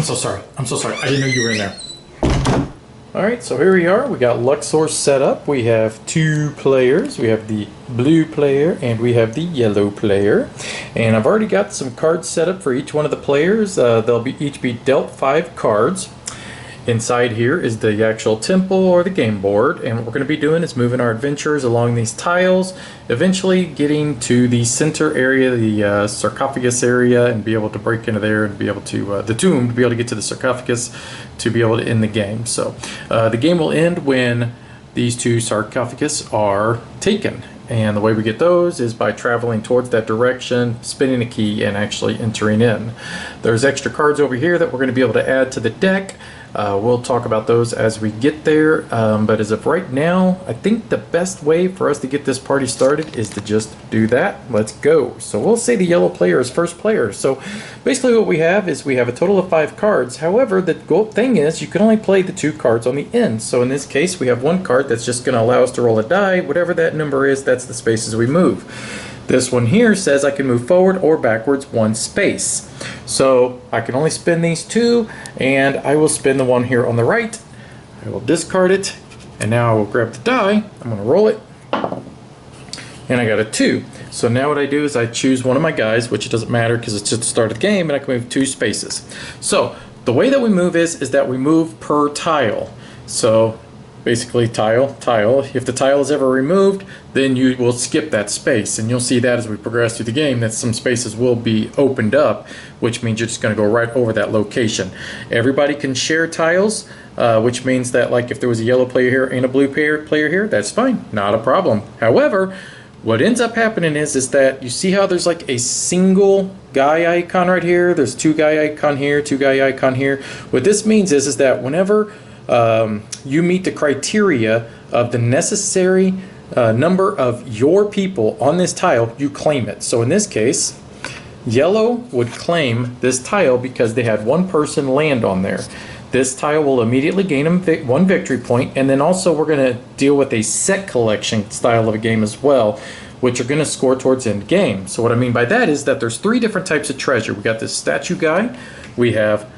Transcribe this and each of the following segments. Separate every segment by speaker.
Speaker 1: I'm so sorry. I'm so sorry. I didn't know you were in there. Alright, so here we are. We got Luxor set up. We have two players. We have the blue player and we have the yellow player. And I've already got some cards set up for each one of the players. They'll each be dealt 5 cards. Inside here is the actual temple or the game board, and what we're going to be doing is moving our adventurers along these tiles, eventually getting to the center area, the sarcophagus area, and be able to break into there and be able to, the tomb, to be able to get to the sarcophagus to be able to end the game. So the game will end when these 2 sarcophagus are taken. And the way we get those is by traveling towards that direction, spinning a key, and actually entering in. There's extra cards over here that we're going to be able to add to the deck. We'll talk about those as we get there, but as of right now, I think the best way for us to get this party started is to just do that. Let's go. So we'll say the yellow player is first player. So basically what we have is we have a total of 5 cards. However, the thing is you can only play the 2 cards on the end. So in this case, we have 1 card that's just going to allow us to roll a die. Whatever that number is, that's the spaces we move. This one here says I can move forward or backwards 1 space. So I can only spin these 2, and I will spin the one here on the right. I will discard it, and now I will grab the die. I'm going to roll it, and I got a 2. So now what I do is I choose one of my guys, which it doesn't matter because it's just the start of the game, and I can move 2 spaces. So the way that we move is that we move per tile. So basically tile. If the tile is ever removed, then you will skip that space, and you'll see that as we progress through the game that some spaces will be opened up, which means you're just going to go right over that location. Everybody can share tiles, which means that like if there was a yellow player here and a blue player here, that's fine, not a problem. However, what ends up happening is that you see how there's like a single guy icon right here, there's 2 guy icon here, 2 guy icon here. What this means is that whenever you meet the criteria of the necessary number of your people on this tile, you claim it. So in this case, yellow would claim this tile because they had 1 person land on there. This tile will immediately gain them 1 victory point, and then also we're going to deal with a set collection style of a game as well, which are going to score towards end game. So what I mean by that is that there's 3 different types of treasure. We got this statue guy, we have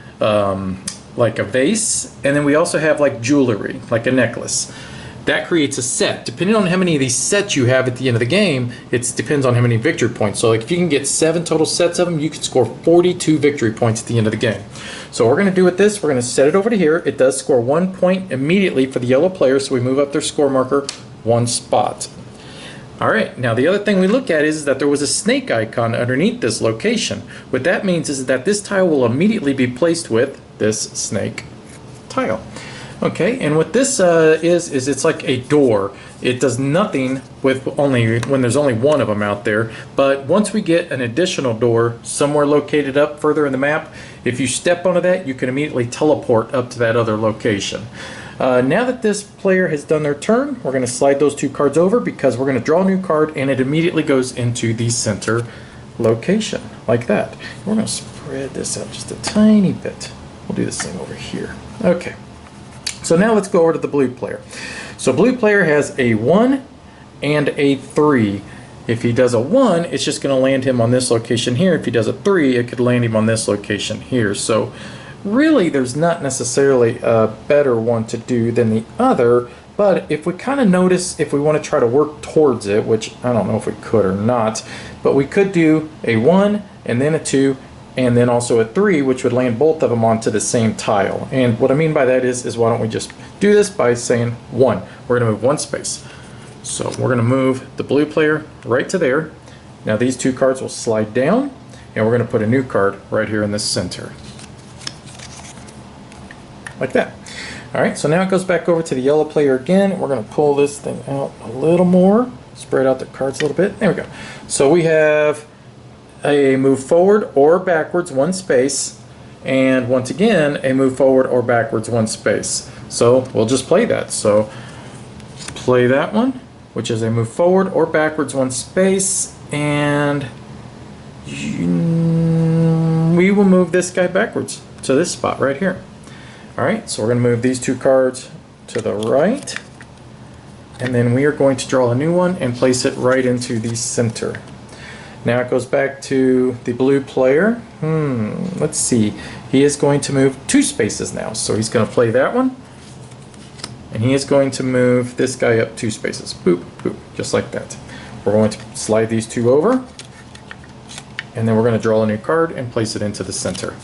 Speaker 1: like a vase, and then we also have like jewelry, like a necklace. That creates a set. Depending on how many of these sets you have at the end of the game, it depends on how many victory points. So like if you can get 7 total sets of them, you can score 42 victory points at the end of the game. So what we're going to do with this, we're going to set it over to here. It does score 1 point immediately for the yellow player, so we move up their score marker 1 spot. Alright, now the other thing we look at is that there was a snake icon underneath this location. What that means is that this tile will immediately be placed with this snake tile. Okay, and what this is it's like a door. It does nothing with when there's only 1 of them out there, but once we get an additional door somewhere located up further in the map, if you step onto that, you can immediately teleport up to that other location. Now that this player has done their turn, we're going to slide those 2 cards over because we're going to draw a new card, and it immediately goes into the center location, like that. We're going to spread this out just a tiny bit. We'll do this thing over here. Okay. So now let's go over to the blue player. So blue player has a 1 and a 3. If he does a 1, it's just going to land him on this location here. If he does a 3, it could land him on this location here. So really there's not necessarily a better one to do than the other, but if we kind of notice, if we want to try to work towards it, which I don't know if we could or not, but we could do a 1 and then a 2 and then also a 3, which would land both of them onto the same tile. And what I mean by that is why don't we just do this by saying 1. We're going to move 1 space. So we're going to move the blue player right to there. Now these 2 cards will slide down, and we're going to put a new card right here in the center. Like that. Alright, so now it goes back over to the yellow player again. We're going to pull this thing out a little more, spread out the cards a little bit. There we go. So we have a move forward or backwards 1 space, and once again a move forward or backwards 1 space. So we'll just play that. So play that one, which is a move forward or backwards 1 space, and we will move this guy backwards to this spot right here. Alright, so we're going to move these 2 cards to the right, and then we are going to draw a new one and place it right into the center. Now it goes back to the blue player. Let's see. He is going to move 2 spaces now. So he's going to play that one. And he is going to move this guy up 2 spaces. Boop, boop, just like that. We're going to slide these 2 over. And then we're going to draw a new card and place it into the center.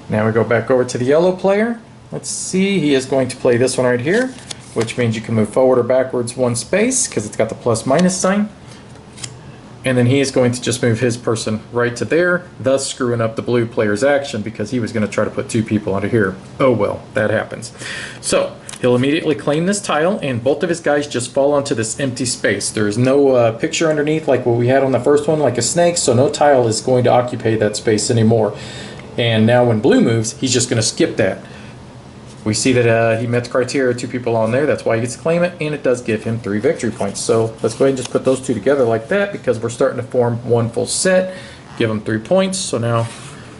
Speaker 1: Now we go back over to the yellow player. Let's see, he is going to play this one right here, which means you can move forward or backwards 1 space because it's got the plus minus sign. And then he is going to just move his person right to there, thus screwing up the blue player's action because he was going to try to put 2 people onto here. Oh well, that happens. So he'll immediately claim this tile, and both of his guys just fall onto this empty space. There is no picture underneath like what we had on the first one, like a snake, so no tile is going to occupy that space anymore. And now when blue moves, he's just going to skip that. We see that he met the criteria, 2 people on there, that's why he gets to claim it, and it does give him 3 victory points. So let's go ahead and just put those 2 together like that because we're starting to form 1 full set. Give him 3 points, so now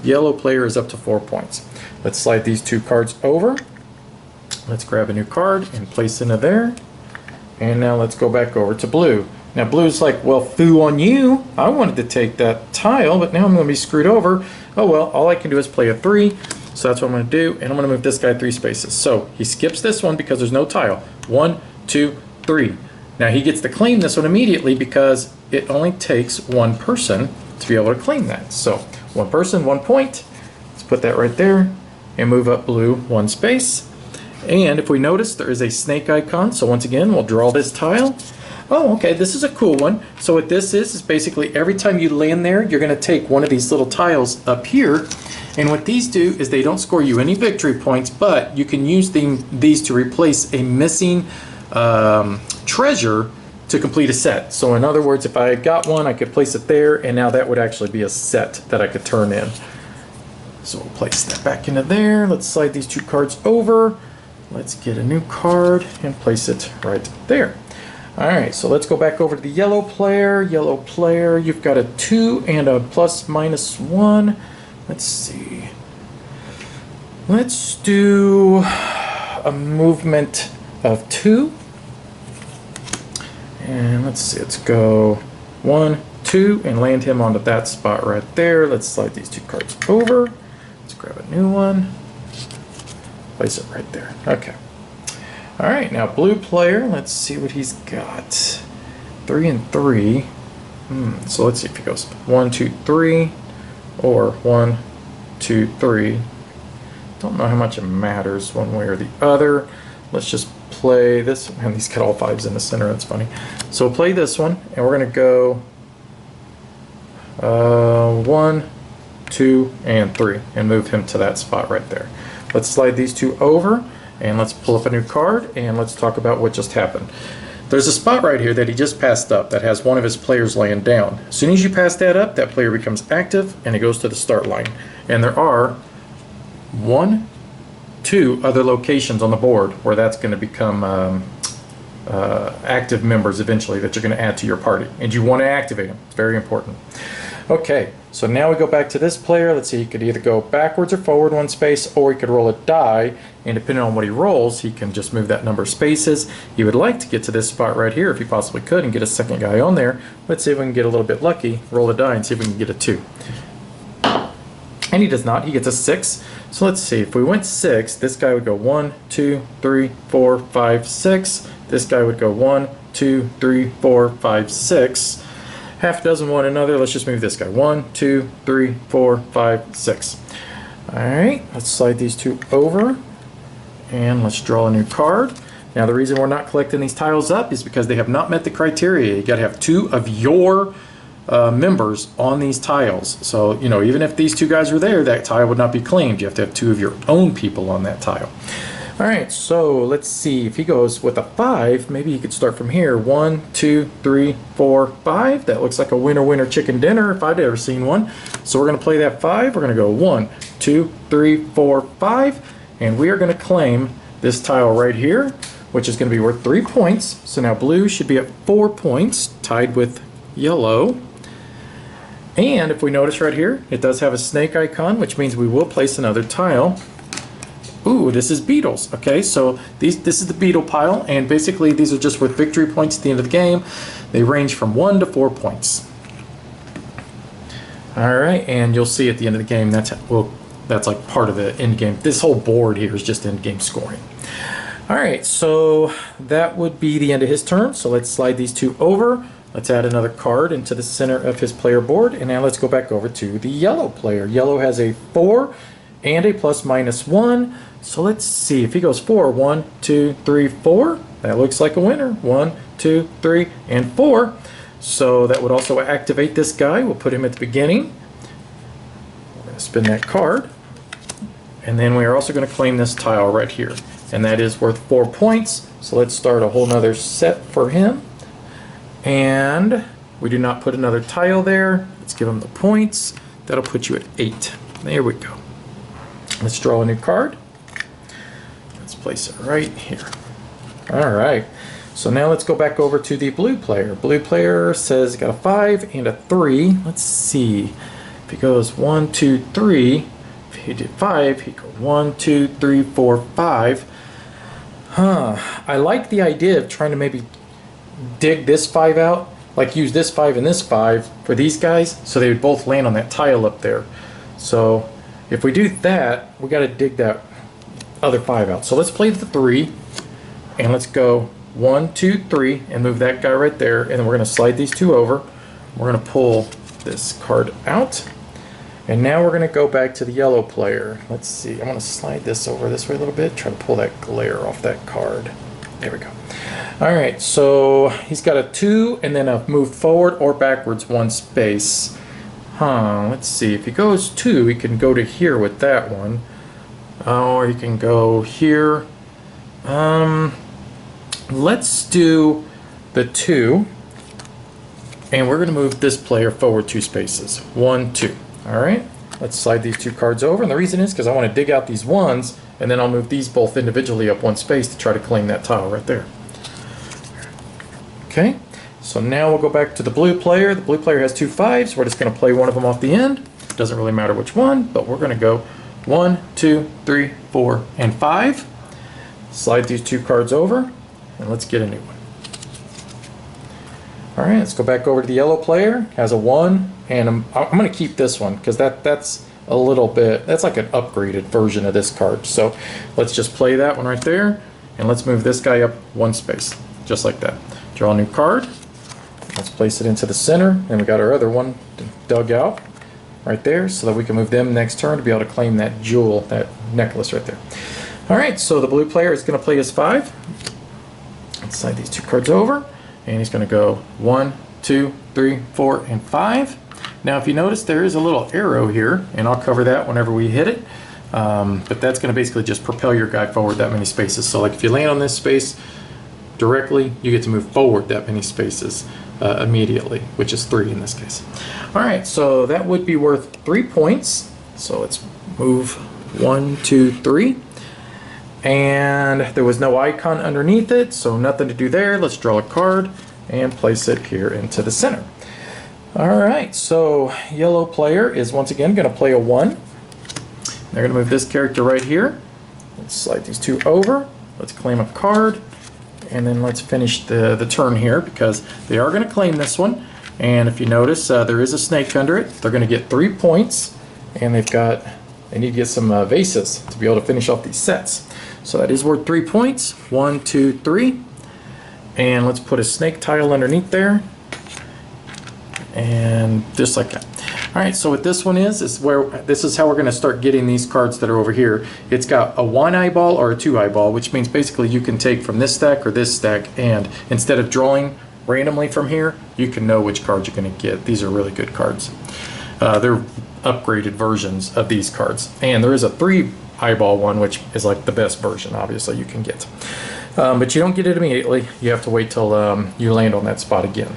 Speaker 1: yellow player is up to 4 points. Let's slide these 2 cards over. Let's grab a new card and place into there. And now let's go back over to blue. Now blue's like, well, foo on you. I wanted to take that tile, but now I'm going to be screwed over. Oh well, all I can do is play a 3. So that's what I'm going to do, and I'm going to move this guy 3 spaces. So he skips this one because there's no tile. 1, 2, 3. Now he gets to claim this one immediately because it only takes 1 person to be able to claim that. So 1 person, 1 point. Let's put that right there and move up blue 1 space. And if we notice, there is a snake icon. So once again, we'll draw this tile. Oh, okay, this is a cool one. So what this is basically every time you land there, you're going to take one of these little tiles up here. And what these do is they don't score you any victory points, but you can use these to replace a missing treasure to complete a set. So in other words, if I got one, I could place it there, and now that would actually be a set that I could turn in. So we'll place that back into there. Let's slide these 2 cards over. Let's get a new card and place it right there. Alright, so let's go back over to the yellow player. Yellow player, you've got a 2 and a plus minus 1. Let's see. Let's do a movement of 2. And let's see, let's go 1, 2, and land him onto that spot right there. Let's slide these 2 cards over. Let's grab a new one. Place it right there. Okay. Alright, now blue player, let's see what he's got. 3 and 3. So let's see if he goes 1, 2, 3. Or 1, 2, 3. Don't know how much it matters one way or the other. Let's just play this. And he's got all 5s in the center. That's funny. So we'll play this one, and we're going to go 1, 2, and 3, and move him to that spot right there. Let's slide these 2 over, and let's pull up a new card, and let's talk about what just happened. There's a spot right here that he just passed up that has one of his players laying down. As soon as you pass that up, that player becomes active and it goes to the start line. And there are 1, 2 other locations on the board where that's going to become active members eventually that you're going to add to your party. And you want to activate them. It's very important. Okay, so now we go back to this player. Let's see, he could either go backwards or forward 1 space, or he could roll a die, and depending on what he rolls, he can just move that number of spaces. He would like to get to this spot right here if he possibly could and get a second guy on there. Let's see if we can get a little bit lucky, roll a die, and see if we can get a 2. And he does not, he gets a 6. So let's see, if we went 6, this guy would go 1, 2, 3, 4, 5, 6. This guy would go 1, 2, 3, 4, 5, 6. Half dozen one another. Let's just move this guy. 1, 2, 3, 4, 5, 6. Alright, let's slide these 2 over. And let's draw a new card. Now the reason we're not collecting these tiles up is because they have not met the criteria. You got to have 2 of your members on these tiles. So, you know, even if these 2 guys were there, that tile would not be claimed. You have to have 2 of your own people on that tile. Alright, so let's see. If he goes with a 5, maybe he could start from here. 1, 2, 3, 4, 5. That looks like a winner chicken dinner if I'd ever seen one. So we're going to play that 5. We're going to go 1, 2, 3, 4, 5. And we are going to claim this tile right here, which is going to be worth 3 points. So now blue should be at 4 points, tied with yellow. And if we notice right here, it does have a snake icon, which means we will place another tile. Ooh, this is beetles. Okay, so this is the beetle pile, and basically these are just worth victory points at the end of the game. They range from 1 to 4 points. All right, and you'll see at the end of the game, that's like part of the end game. This whole board here is just end game scoring. All right, so that would be the end of his turn. So let's slide these two over. Let's add another card into the center of his player board. And now let's go back over to the yellow player. Yellow has a 4 and a +/-1. So let's see if he goes 4. 1, 2, 3, 4. That looks like a winner. 1, 2, 3, and 4. So that would also activate this guy. We'll put him at the beginning. We're going to spin that card. And then we are also going to claim this tile right here. And that is worth 4 points. So let's start a whole nother set for him. And we do not put another tile there. Let's give him the points. That'll put you at 8. There we go. Let's draw a new card. Let's place it right here. All right. So now let's go back over to the blue player. Blue player says got a 5 and a 3. Let's see. If he goes 1, 2, 3. If he did 5, he'd go 1, 2, 3, 4, 5. I like the idea of trying to maybe dig this 5 out, like use this 5 and this 5 for these guys, so they would both land on that tile up there. So if we do that, we got to dig that other 5 out. So let's play the 3, and let's go 1, 2, 3, and move that guy right there, and then we're going to slide these two over. We're going to pull this card out. And now we're going to go back to the yellow player. Let's see. I'm going to slide this over this way a little bit. Try to pull that glare off that card. There we go. All right. So he's got a 2 and then a move forward or backwards 1 space. Let's see. If he goes 2, he can go to here with that one. Or he can go here. Let's do the 2. And we're going to move this player forward 2 spaces. 1, 2. All right, let's slide these 2 cards over, and the reason is because I want to dig out these 1s, and then I'll move these both individually up 1 space to try to claim that tile right there. Okay, so now we'll go back to the blue player. The blue player has 2 5s. We're just going to play one of them off the end. Doesn't really matter which one, but we're going to go 1, 2, 3, 4, and 5. Slide these 2 cards over, and let's get a new one. All right, let's go back over to the yellow player. Has a 1, and I'm going to keep this one because that's a little bit, that's like an upgraded version of this card. So let's just play that one right there, and let's move this guy up 1 space, just like that. Draw a new card. Let's place it into the center, and we got our other one dug out right there so that we can move them next turn to be able to claim that jewel, that necklace right there. All right, so the blue player is going to play his 5. Let's slide these 2 cards over. And he's going to go 1, 2, 3, 4, and 5. Now, if you notice, there is a little arrow here, and I'll cover that whenever we hit it. But that's going to basically just propel your guy forward that many spaces. So, like if you land on this space directly, you get to move forward that many spaces immediately, which is 3 in this case. All right, so that would be worth 3 points. So let's move 1, 2, 3. And there was no icon underneath it, so nothing to do there. Let's draw a card and place it here into the center. All right, so yellow player is once again going to play a 1. They're going to move this character right here. Let's slide these 2 over. Let's claim a card, and then let's finish the turn here because they are going to claim this one. And if you notice, there is a snake under it. They're going to get 3 points, and they need to get some vases to be able to finish off these sets. So that is worth 3 points. 1, 2, 3. And let's put a snake tile underneath there. And just like that. All right, so what this one is this is how we're going to start getting these cards that are over here. It's got a 1 eyeball or a 2 eyeball, which means basically you can take from this stack or this stack, and instead of drawing randomly from here, you can know which cards you're going to get. These are really good cards. They're upgraded versions of these cards. And there is a 3 eyeball one, which is like the best version, obviously, you can get. But you don't get it immediately. You have to wait till you land on that spot again.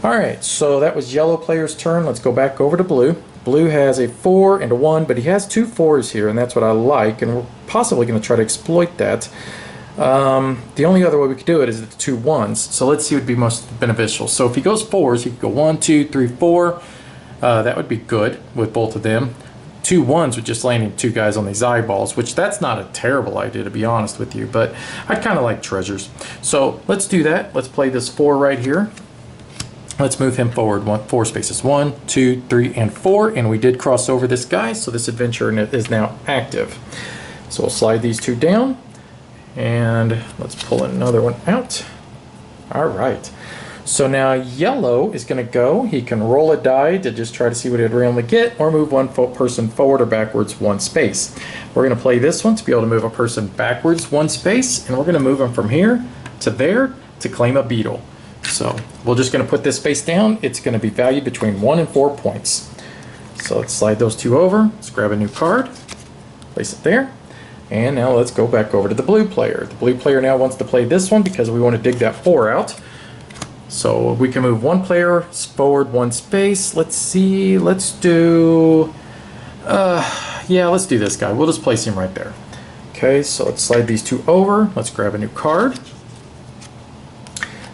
Speaker 1: All right, so that was yellow player's turn. Let's go back over to blue. Blue has a 4 and a 1, but he has 2 4s here, and that's what I like, and we're possibly going to try to exploit that. The only other way we could do it is the 2 1s, so let's see what would be most beneficial. So if he goes 4s, he could go 1, 2, 3, 4. That would be good with both of them. 2 1s with just landing 2 guys on these eyeballs, which that's not a terrible idea, to be honest with you, but I kind of like treasures. So let's do that. Let's play this 4 right here. Let's move him forward 4 spaces. 1, 2, 3, and 4. And we did cross over this guy, so this adventure is now active. So we'll slide these 2 down. And let's pull another one out. All right. So now yellow is going to go. He can roll a die to just try to see what he'd randomly get, or move one person forward or backwards 1 space. We're going to play this one to be able to move a person backwards 1 space, and we're going to move them from here to there to claim a beetle. So we're just going to put this face down. It's going to be valued between 1 and 4 points. So let's slide those 2 over. Let's grab a new card, place it there. And now let's go back over to the blue player. The blue player now wants to play this one because we want to dig that 4 out. So we can move 1 player forward 1 space. Let's see, let's do, yeah, let's do this guy. We'll just place him right there. Okay, so let's slide these 2 over. Let's grab a new card.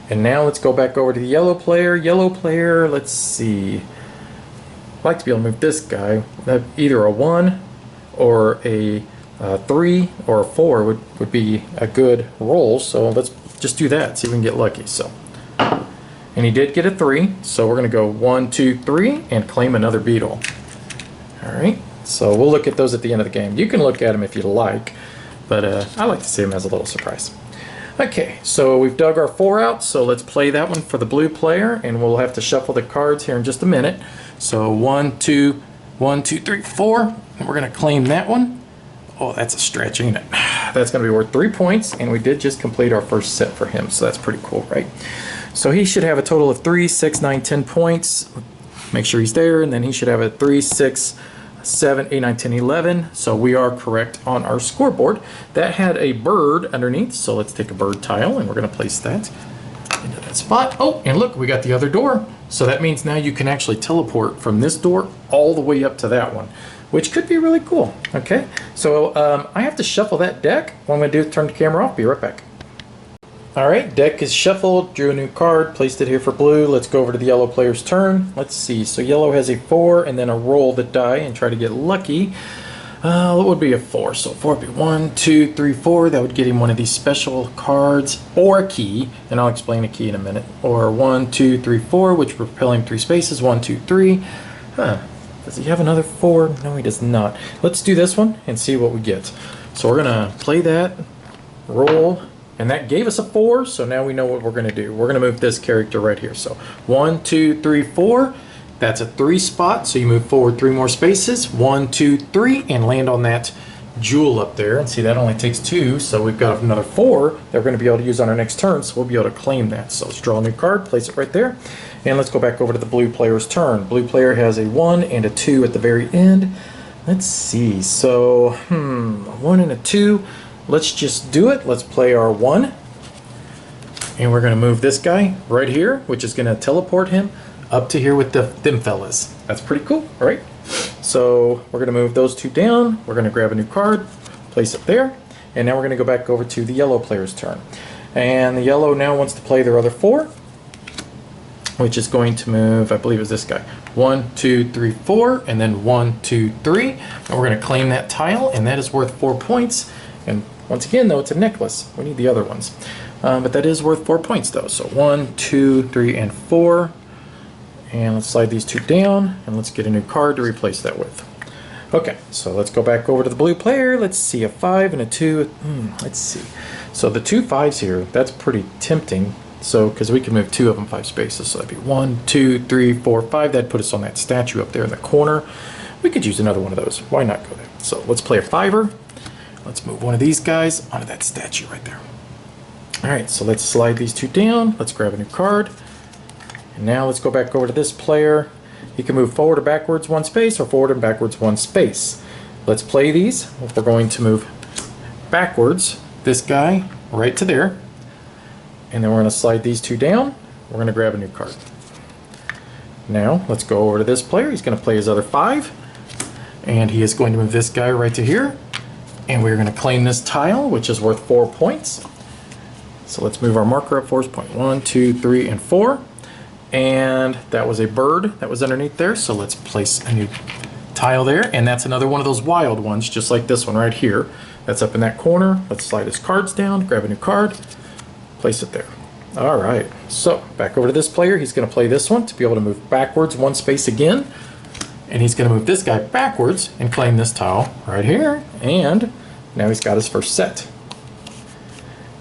Speaker 1: And now let's go back over to the yellow player. Yellow player, let's see. I'd like to be able to move this guy. Either a 1 or a 3 or a 4 would be a good roll. So let's just do that, see if we can get lucky. So, and he did get a 3. So we're going to go 1, 2, 3 and claim another beetle. All right. So we'll look at those at the end of the game. You can look at them if you like, but I like to see them as a little surprise. Okay, so we've dug our 4 out, so let's play that one for the blue player, and we'll have to shuffle the cards here in just a minute. So 1, 2, 1, 2, 3, 4, and we're going to claim that one. Oh, that's a stretch, ain't it? That's going to be worth 3 points, and we did just complete our first set for him, so that's pretty cool, right? So he should have a total of 3, 6, 9, 10 points. Make sure he's there, and then he should have a 3, 6, 7, 8, 9, 10, 11. So we are correct on our scoreboard. That had a bird underneath, so let's take a bird tile and we're going to place that into that spot. Oh, and look, we got the other door. So that means now you can actually teleport from this door all the way up to that one, which could be really cool. Okay, so I have to shuffle that deck. What I'm going to do is turn the camera off. Be right back. All right, deck is shuffled, drew a new card, placed it here for blue. Let's go over to the yellow player's turn. Let's see, so yellow has a 4 and then a roll the die and try to get lucky. What would be a 4? So 4 would be 1, 2, 3, 4. That would get him one of these special cards or a key, and I'll explain a key in a minute. Or 1, 2, 3, 4, which would propel him 3 spaces, 1, 2, 3. Does he have another 4? No, he does not. Let's do this one and see what we get. So we're gonna play that, roll, and that gave us a 4, so now we know what we're going to do. We're going to move this character right here. So 1, 2, 3, 4. That's a 3 spot, so you move forward 3 more spaces. 1, 2, 3, and land on that jewel up there. And see, that only takes 2, so we've got another 4 that we're going to be able to use on our next turn, so we'll be able to claim that. So let's draw a new card, place it right there, and let's go back over to the blue player's turn. Blue player has a 1 and a 2 at the very end. Let's see, so, a 1 and a 2. Let's just do it. Let's play our 1. And we're going to move this guy right here, which is going to teleport him up to here with them fellas. That's pretty cool, all right? So we're going to move those 2 down. We're going to grab a new card, place it there. And now we're going to go back over to the yellow player's turn. And the yellow now wants to play their other 4, which is going to move, I believe it's this guy. 1, 2, 3, 4, and then 1, 2, 3. And we're going to claim that tile, and that is worth 4 points. And once again, though, it's a necklace. We need the other ones. But that is worth 4 points, though. So 1, 2, 3, and 4. And let's slide these 2 down, and let's get a new card to replace that with. Okay, so let's go back over to the blue player. Let's see, a 5 and a 2. Let's see. So the 2 5s here, that's pretty tempting. So, because we can move 2 of them 5 spaces. So that'd be 1, 2, 3, 4, 5. That'd put us on that statue up there in the corner. We could use another one of those. Why not go there? So let's play a 5er. Let's move one of these guys onto that statue right there. All right, so let's slide these 2 down. Let's grab a new card. And now let's go back over to this player. He can move forward or backwards 1 space or forward and backwards 1 space. Let's play these. We're going to move backwards this guy right to there. And then we're going to slide these 2 down. We're going to grab a new card. Now let's go over to this player. He's going to play his other 5. And he is going to move this guy right to here. And we're going to claim this tile, which is worth 4 points. So let's move our marker up 4 points. 1, 2, 3, and 4. And that was a bird that was underneath there. So let's place a new tile there. And that's another one of those wild ones, just like this one right here. That's up in that corner. Let's slide his cards down, grab a new card, place it there. All right, so back over to this player. He's going to play this one to be able to move backwards 1 space again. And he's going to move this guy backwards and claim this tile right here. And now he's got his first set.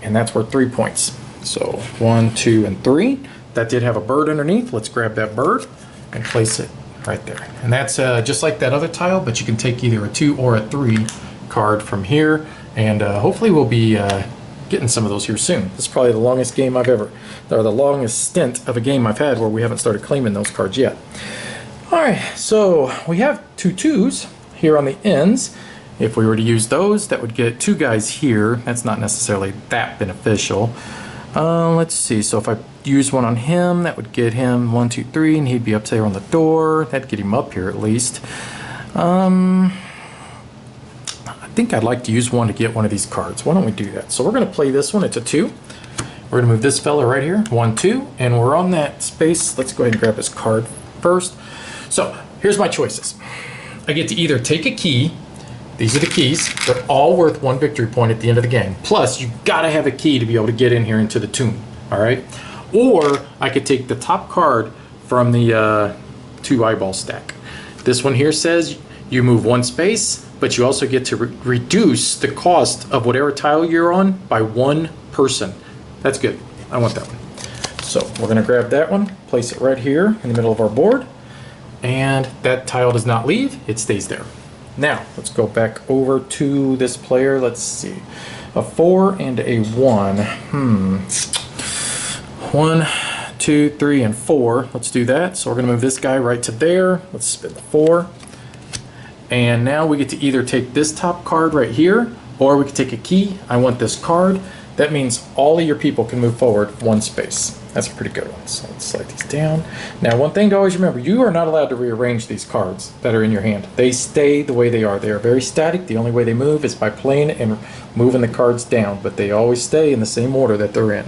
Speaker 1: And that's worth 3 points. So 1, 2, and 3. That did have a bird underneath. Let's grab that bird and place it right there. And that's just like that other tile, but you can take either a 2 or a 3 card from here. And hopefully we'll be getting some of those here soon. This is probably the longest game I've ever, or the longest stint of a game I've had where we haven't started claiming those cards yet. All right, so we have 2 2s here on the ends. If we were to use those, that would get 2 guys here. That's not necessarily that beneficial. Let's see, so if I use one on him, that would get him 1, 2, 3, and he'd be up there on the door. That'd get him up here at least. I think I'd like to use one to get one of these cards. Why don't we do that? So we're going to play this one. It's a 2. We're going to move this fella right here, 1, 2, and we're on that space. Let's go ahead and grab his card first. So here's my choices. I get to either take a key. These are the keys. They're all worth 1 victory point at the end of the game. Plus, you gotta have a key to be able to get in here into the tomb. All right. Or I could take the top card from the 2 eyeball stack. This one here says you move 1 space, but you also get to reduce the cost of whatever tile you're on by 1 person. That's good. I want that one. So we're gonna grab that one, place it right here in the middle of our board. And that tile does not leave, it stays there. Now, let's go back over to this player. Let's see. A 4 and a 1. 1, 2, 3, and 4. Let's do that. So we're going to move this guy right to there. Let's spin the 4. And now we get to either take this top card right here, or we can take a key. I want this card. That means all of your people can move forward 1 space. That's a pretty good one. So let's slide these down. Now, one thing to always remember, you are not allowed to rearrange these cards that are in your hand. They stay the way they are. They are very static. The only way they move is by playing and moving the cards down, but they always stay in the same order that they're in.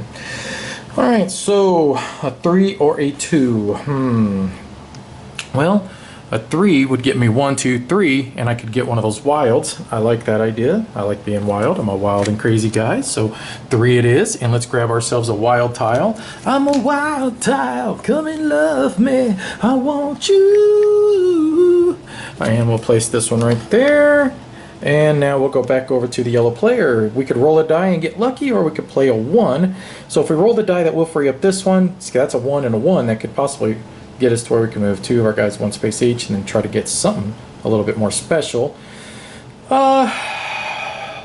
Speaker 1: All right, so a 3 or a 2. Well, a 3 would get me 1, 2, 3, and I could get one of those wilds. I like that idea. I like being wild. I'm a wild and crazy guy. So 3 it is, and let's grab ourselves a wild tile. I'm a wild tile. Come and love me. I want you. And we'll place this one right there. And now we'll go back over to the yellow player. We could roll a die and get lucky, or we could play a 1. So if we roll the die, that will free up this one. See, that's a 1 and a 1. That could possibly get us to where we can move 2 of our guys 1 space each and then try to get something a little bit more special.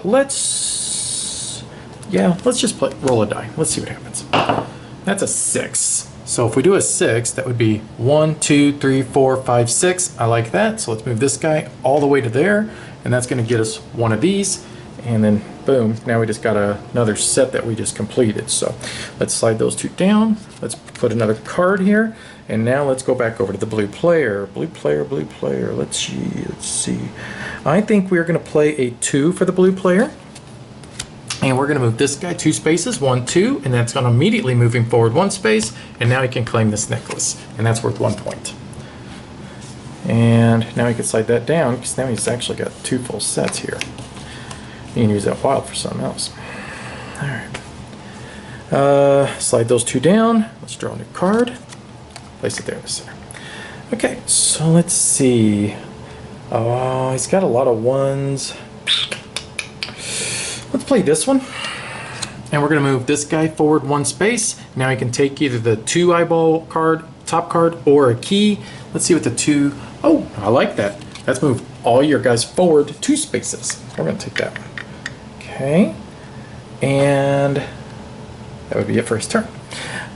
Speaker 1: Let's just roll a die. Let's see what happens. That's a 6. So if we do a 6, that would be 1, 2, 3, 4, 5, 6. I like that. So let's move this guy all the way to there, and that's going to get us one of these. And then boom, now we just got another set that we just completed. So let's slide those 2 down. Let's put another card here. And now let's go back over to the blue player. Blue player, blue player. Let's see. I think we're going to play a 2 for the blue player. And we're going to move this guy 2 spaces, 1, 2, and that's going to immediately move him forward 1 space. And now he can claim this necklace. And that's worth 1 point. And now he can slide that down because now he's actually got 2 full sets here. You can use that wild for something else. All right. Slide those 2 down. Let's draw a new card. Place it there in the center. Okay, so let's see. Oh, he's got a lot of 1s. Let's play this one. And we're going to move this guy forward 1 space. Now he can take either the 2 eyeball card, top card, or a key. Let's see what the 2... Oh, I like that. Let's move all your guys forward 2 spaces. We're going to take that one. Okay. And that would be it for his turn.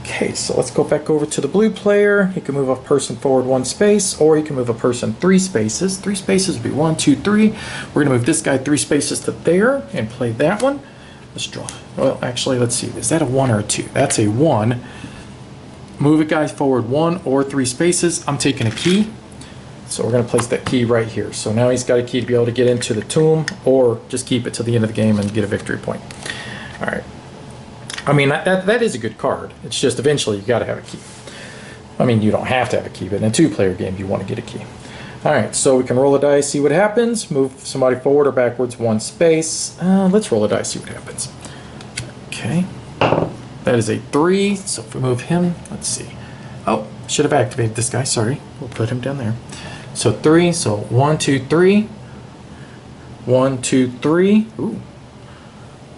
Speaker 1: Okay, so let's go back over to the blue player. He can move a person forward 1 space, or he can move a person 3 spaces. 3 spaces would be 1, 2, 3. We're going to move this guy 3 spaces to there and play that one. Let's draw. Well, actually, let's see. Is that a 1 or a 2? That's a 1. Move a guy forward 1 or 3 spaces. I'm taking a key. So we're going to place that key right here. So now he's got a key to be able to get into the tomb, or just keep it to the end of the game and get a victory point. All right. I mean, that is a good card. It's just eventually you got to have a key. I mean, you don't have to have a key, but in a 2-player game, you want to get a key. All right, so we can roll a dice, see what happens. Move somebody forward or backwards 1 space. Let's roll a dice, see what happens. Okay. That is a 3. So if we move him, let's see. Oh, should have activated this guy. Sorry. We'll put him down there. So 3. So 1, 2, 3. 1, 2, 3. Ooh.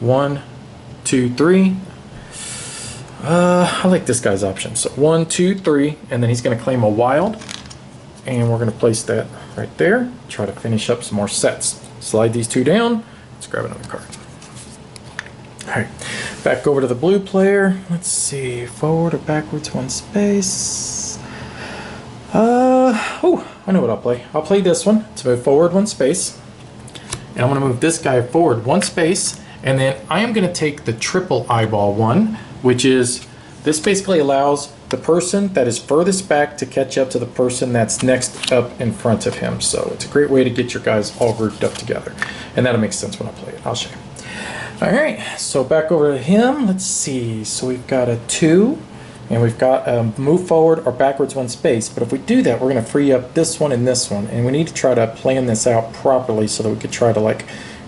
Speaker 1: 1, 2, 3. I like this guy's option. So 1, 2, 3, and then he's going to claim a wild, and we're going to place that right there. Try to finish up some more sets. Slide these 2 down. Let's grab another card. All right, back over to the blue player. Let's see, forward or backwards 1 space. Oh, I know what I'll play. I'll play this one to move forward 1 space, and I'm going to move this guy forward 1 space, and then I am going to take the triple eyeball one, which is, this basically allows the person that is furthest back to catch up to the person that's next up in front of him. So it's a great way to get your guys all grouped up together. And that'll make sense when I play it. I'll show you. All right, so back over to him. Let's see. So we've got a 2, and we've got a move forward or backwards 1 space. But if we do that, we're going to free up this one and this one. And we need to try to plan this out properly so that we could try to like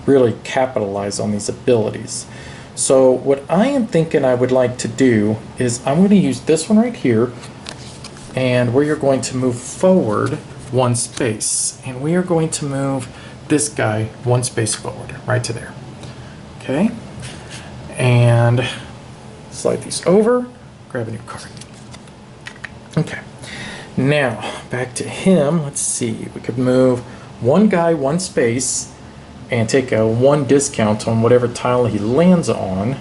Speaker 1: really capitalize on these abilities. So what I am thinking I would like to do is I'm going to use this one right here, and we are going to move forward 1 space, and we are going to move this guy 1 space forward, right to there. Okay, and slide these over, grab a new card. Okay, now back to him. Let's see, we could move 1 guy 1 space and take a 1 discount on whatever tile he lands on.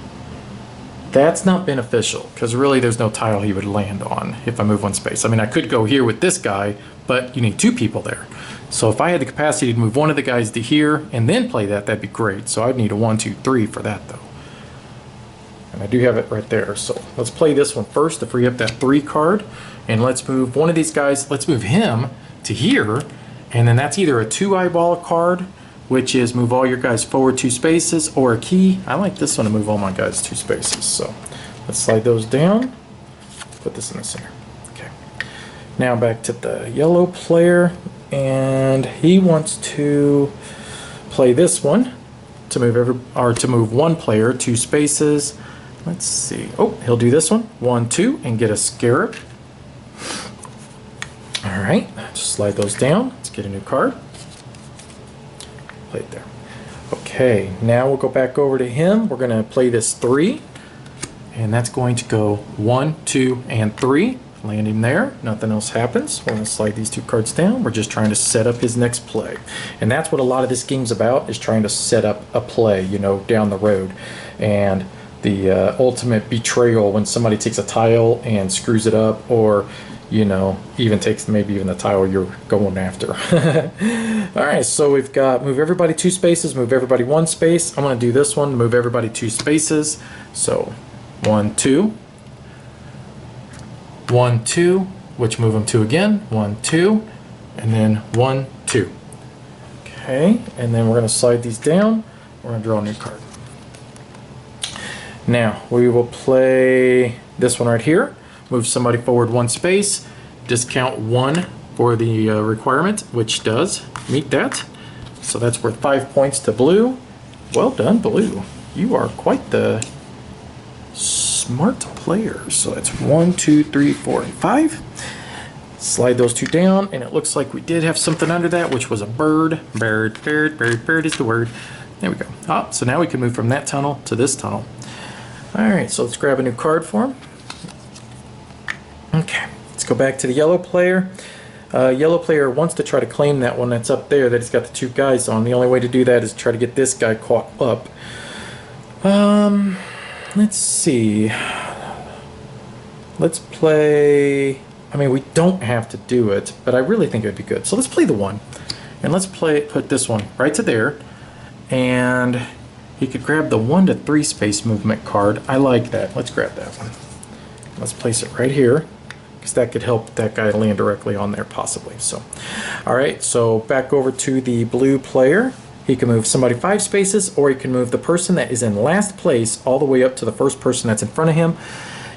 Speaker 1: That's not beneficial, because really there's no tile he would land on if I move 1 space. I mean, I could go here with this guy, but you need 2 people there. So if I had the capacity to move one of the guys to here and then play that, that'd be great. So I'd need a 1, 2, 3 for that though. And I do have it right there. So let's play this one first to free up that 3 card. And let's move one of these guys, let's move him to here. And then that's either a 2 eyeball card, which is move all your guys forward 2 spaces, or a key. I like this one to move all my guys 2 spaces. So let's slide those down. Put this in the center. Okay. Now back to the yellow player, and he wants to play this one to move 1 player 2 spaces. Let's see. Oh, he'll do this one 1, 2, and get a scarab. All right, just slide those down. Let's get a new card. Play it there. Okay, now we'll go back over to him. We're going to play this 3, and that's going to go 1, 2, and 3. Land him there. Nothing else happens. We're going to slide these 2 cards down. We're just trying to set up his next play, and that's what a lot of this game's about, is trying to set up a play, you know, down the road. And the ultimate betrayal when somebody takes a tile and screws it up, or you know, even takes maybe even the tile you're going after. All right, so we've got move everybody 2 spaces, move everybody 1 space. I'm going to do this one, move everybody 2 spaces. So 1, 2, 1, 2, which move them 2 again, 1, 2, and then 1, 2. Okay, and then we're going to slide these down. We're going to draw a new card. Now we will play this one right here. Move somebody forward 1 space, discount 1 for the requirement, which does meet that. So that's worth 5 points to blue. Well done, blue. You are quite the smart player. So that's 1, 2, 3, 4, and 5. Slide those 2 down, and it looks like we did have something under that, which was a bird. Bird is the word. There we go. Ah, so now we can move from that tunnel to this tunnel. All right, so let's grab a new card for him. Okay, let's go back to the yellow player. Yellow player wants to try to claim that one that's up there that he's got the 2 guys on. The only way to do that is try to get this guy caught up. Let's see. Let's play... I mean, we don't have to do it, but I really think it would be good. So let's play the 1. And let's put this one right to there. And he could grab the 1 to 3 space movement card. I like that. Let's grab that one. Let's place it right here, because that could help that guy land directly on there possibly. So, all right, so back over to the blue player. He can move somebody 5 spaces, or he can move the person that is in last place all the way up to the first person that's in front of him.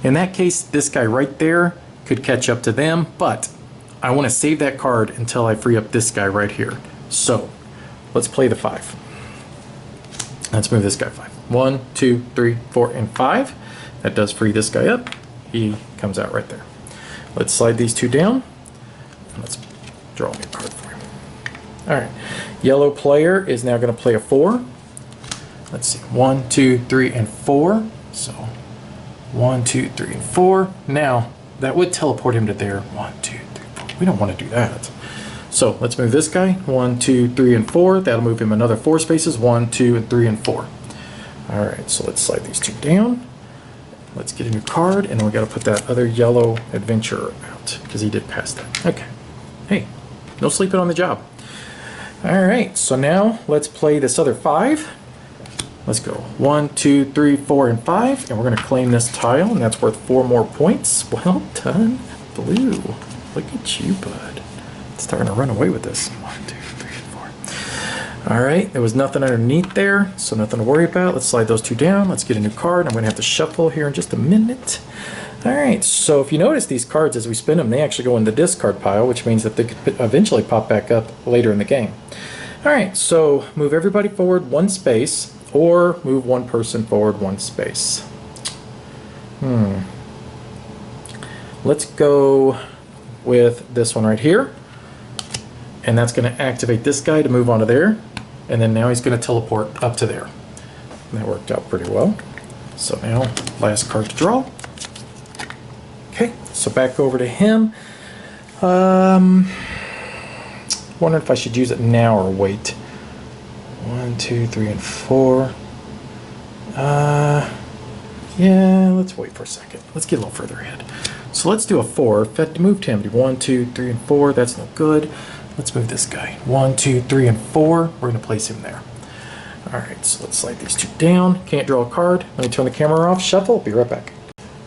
Speaker 1: In that case, this guy right there could catch up to them, but I want to save that card until I free up this guy right here. So let's play the 5. Let's move this guy 5. 1, 2, 3, 4, and 5. That does free this guy up. He comes out right there. Let's slide these two down. Let's draw me a card for him. Alright, yellow player is now going to play a 4. Let's see, 1, 2, 3, and 4. So 1, 2, 3, and 4. Now, that would teleport him to there. 1, 2, 3, 4. We don't want to do that. So let's move this guy. 1, 2, 3, and 4. That'll move him another 4 spaces. 1, 2, and 3, and 4. Alright, so let's slide these two down. Let's get a new card, and then we got to put that other yellow adventurer out, because he did pass that. Okay. Hey, no sleeping on the job. Alright, so now let's play this other 5. Let's go. 1, 2, 3, 4, and 5, and we're going to claim this tile, and that's worth 4 more points. Well done, blue. Look at you, bud. It's starting to run away with this. 1, 2, 3, and 4. Alright, there was nothing underneath there, so nothing to worry about. Let's slide those two down. Let's get a new card. I'm going to have to shuffle here in just a minute. Alright, so if you notice these cards as we spin them, they actually go in the discard pile, which means that they could eventually pop back up later in the game. Alright, so move everybody forward 1 space, or move 1 person forward 1 space. Let's go with this one right here. And that's going to activate this guy to move onto there. And then now he's going to teleport up to there. And that worked out pretty well. So now, last card to draw. Okay, so back over to him. Wondering if I should use it now or wait. 1, 2, 3, and 4. Yeah, let's wait for a second. Let's get a little further ahead. So let's do a 4. If that moved him to 1, 2, 3, and 4, that's no good. Let's move this guy. 1, 2, 3, and 4. We're going to place him there. Alright, so let's slide these two down. Can't draw a card. Let me turn the camera off. Shuffle. Be right back.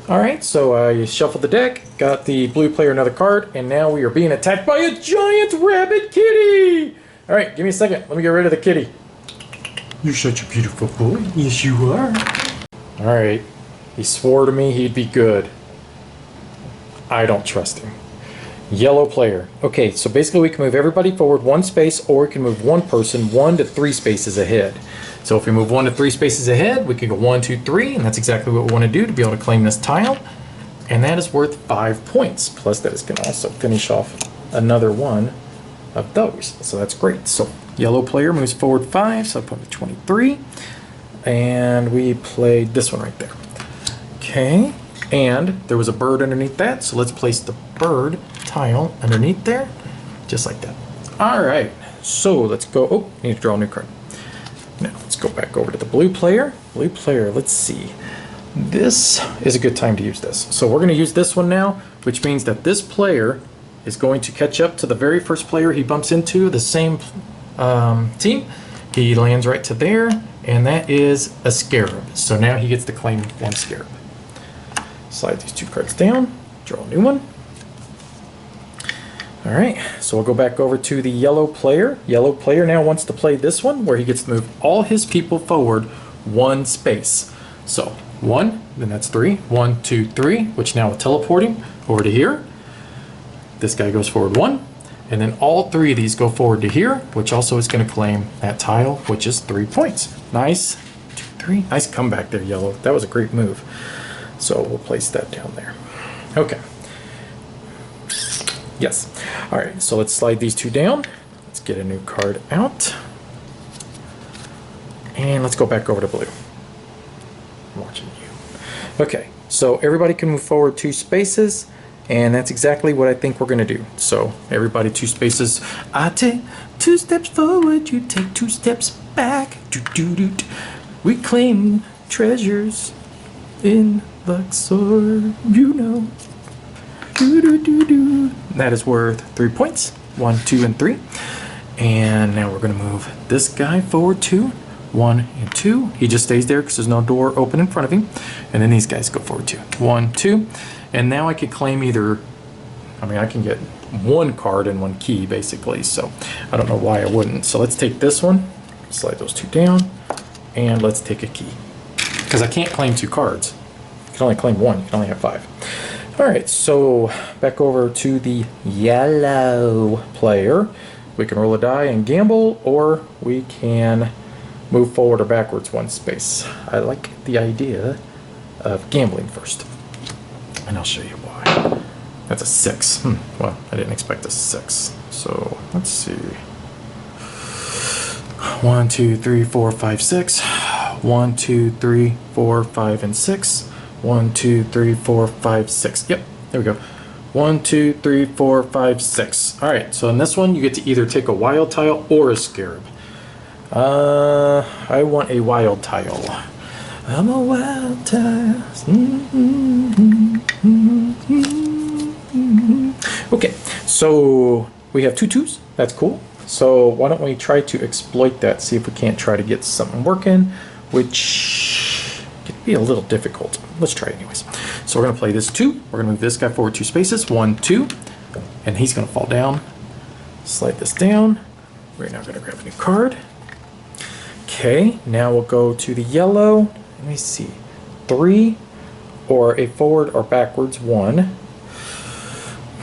Speaker 1: Alright, so I shuffled the deck, got the blue player another card, and now we are being attacked by a giant rabbit kitty! Alright, give me a second. Let me get rid of the kitty. You're such a beautiful boy. Yes, you are. Alright, he swore to me he'd be good. I don't trust him. Yellow player. Okay, so basically we can move everybody forward 1 space, or we can move 1 person 1 to 3 spaces ahead. So if we move 1 to 3 spaces ahead, we can go 1, 2, 3, and that's exactly what we want to do to be able to claim this tile. And that is worth 5 points. Plus that is going to also finish off another one of those. So that's great. So yellow player moves forward 5, so I put him at 23. And we played this one right there. Okay, and there was a bird underneath that, so let's place the bird tile underneath there, just like that. Alright, so let's go. Oh, need to draw a new card. Now let's go back over to the blue player. Blue player, let's see. This is a good time to use this. So we're going to use this one now, which means that this player is going to catch up to the very first player he bumps into, the same team. He lands right to there, and that is a scarab. So now he gets to claim 1 scarab. Slide these 2 cards down, draw a new one. Alright, so we'll go back over to the yellow player. Yellow player now wants to play this one, where he gets to move all his people forward 1 space. So 1, then that's 3. 1, 2, 3, which now will teleport him over to here. This guy goes forward 1, and then all 3 of these go forward to here, which also is going to claim that tile, which is 3 points. Nice. 2, 3. Nice comeback there, yellow. That was a great move. So we'll place that down there. Okay. Yes. All right, so let's slide these 2 down. Let's get a new card out. And let's go back over to blue. I'm watching you. Okay, so everybody can move forward 2 spaces, and that's exactly what I think we're going to do. So everybody 2 spaces. I take 2 steps forward, you take 2 steps back. We claim treasures in Luxor, you know. That is worth 3 points. 1, 2, and 3. And now we're going to move this guy forward 2. 1 and 2. He just stays there because there's no door open in front of him. And then these guys go forward 2. 1, 2. And now I can claim either, I can get 1 card and 1 key basically. So I don't know why I wouldn't. So let's take this one, slide those 2 down, and let's take a key. Because I can't claim 2 cards. You can only claim 1. You can only have 5. Alright, so back over to the yellow player. We can roll a die and gamble, or we can move forward or backwards 1 space. I like the idea of gambling first. And I'll show you why. That's a 6. Well, I didn't expect a 6. So let's see. 1, 2, 3, 4, 5, 6. 1, 2, 3, 4, 5, and 6. 1, 2, 3, 4, 5, 6. Yep, there we go. 1, 2, 3, 4, 5, 6. All right, so in this one, you get to either take a wild tile or a scarab. I want a wild tile. I'm a wild tile. Okay, so we have 2 2s. That's cool. So why don't we try to exploit that, see if we can't try to get something working, which could be a little difficult. Let's try it anyways. So we're going to play this 2. We're going to move this guy forward 2 spaces. 1, 2. And he's going to fall down. Slide this down. We're now going to grab a new card. Okay, now we'll go to the yellow. Let me see. 3 or a forward or backwards 1.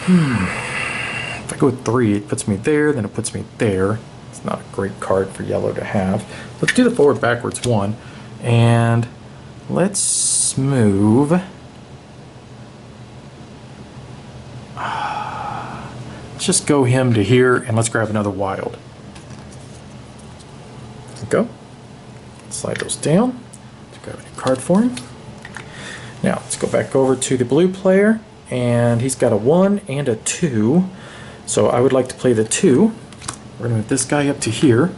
Speaker 1: If I go with 3, it puts me there, then it puts me there. It's not a great card for yellow to have. Let's do the forward backwards 1. And let's move. Let's just go him to here and let's grab another wild. There we go. Slide those down. Let's grab a new card for him. Now let's go back over to the blue player, and he's got a 1 and a 2. So I would like to play the 2. We're going to move this guy up to here.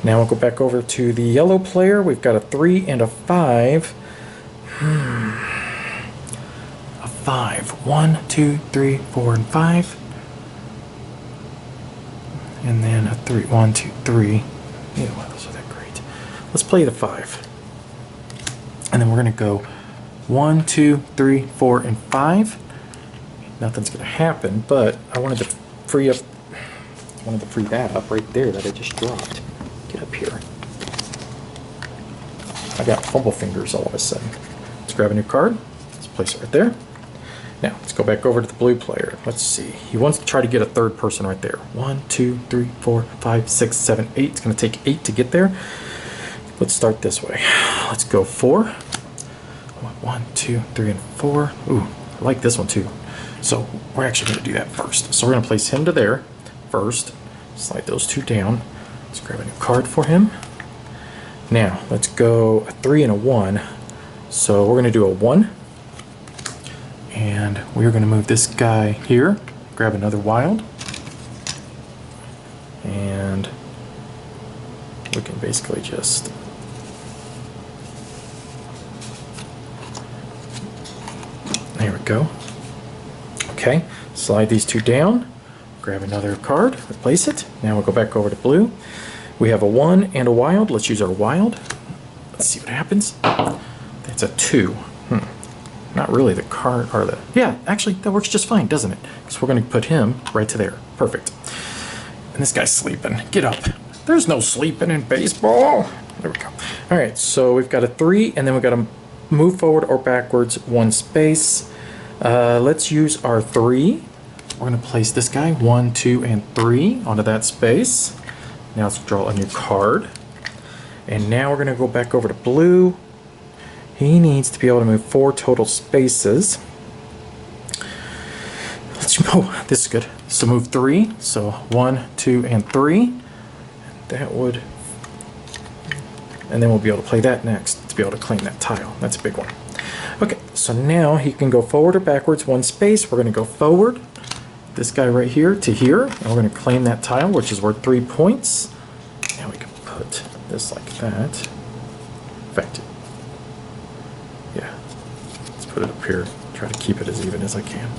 Speaker 1: Now we'll go back over to the yellow player. We've got a 3 and a 5. A 5. 1, 2, 3, 4, and 5. And then a 3. 1, 2, 3. Neither one of those are that great. Let's play the 5. And then we're going to go 1, 2, 3, 4, and 5. Nothing's going to happen, but I wanted to free up. I wanted to free that up right there that I just dropped. Get up here. I got fumble fingers all of a sudden. Let's grab a new card. Let's place it right there. Now let's go back over to the blue player. Let's see. He wants to try to get a third person right there. 1, 2, 3, 4, 5, 6, 7, 8. It's going to take 8 to get there. Let's start this way. Let's go 4. 1, 2, 3, and 4. Ooh, I like this one too. So we're actually going to do that first. So we're going to place him to there first. Slide those 2 down. Let's grab a new card for him. Now let's go a 3 and a 1. So we're going to do a 1. And we're going to move this guy here. Grab another wild. And we can basically just there we go. Okay, slide these 2 down, grab another card, replace it. Now we'll go back over to blue. We have a 1 and a wild. Let's use our wild. Let's see what happens. That's a 2. Not really the card, or the, yeah, actually that works just fine, doesn't it? Because we're going to put him right to there. Perfect. And this guy's sleeping. Get up. There's no sleeping in baseball. There we go. All right, so we've got a 3, and then we've got to move forward or backwards 1 space. Let's use our 3. We're going to place this guy 1, 2, and 3 onto that space. Now let's draw a new card. And now we're going to go back over to blue. He needs to be able to move 4 total spaces. Oh, this is good. So move 3. So 1, 2, and 3. That would, and then we'll be able to play that next to be able to claim that tile. That's a big one. Okay, so now he can go forward or backwards 1 space. We're going to go forward, this guy right here to here, and we're going to claim that tile, which is worth 3 points. Now we can put this like that. In fact, yeah, let's put it up here. Try to keep it as even as I can.